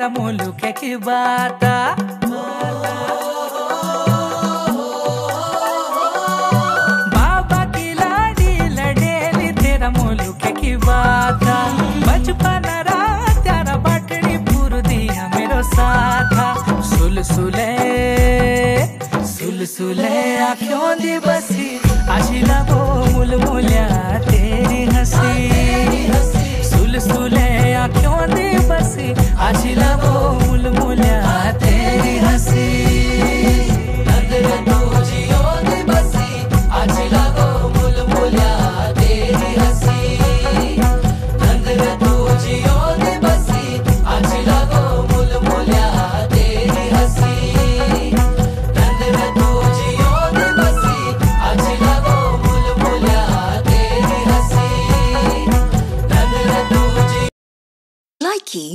तेरा मुल्क की बात। बाबा की लाडी लडेली तेरा मुल्क की बात। बचपन रात त्यारा बाटड़ी पूर दिया मेरो साथा। सुलसुले सुलसुले आँखों दी बसी आशिला वो मुलमुलिया तेरी हंसी। सुलसुले आँखों दी बसी आशिला वो मुलमुलिया तेरी हंसी। नजर तुझियों दी बसी आशिला वो मुलमुलिया तेरी हंसी। नजर तुझियों दी बसी आशिला वो मुलमुलिया तेरी हंसी। नजर तुझियों दी बसी आशिला वो मुलमुलिया तेरी हंसी। नजर तुझी Likey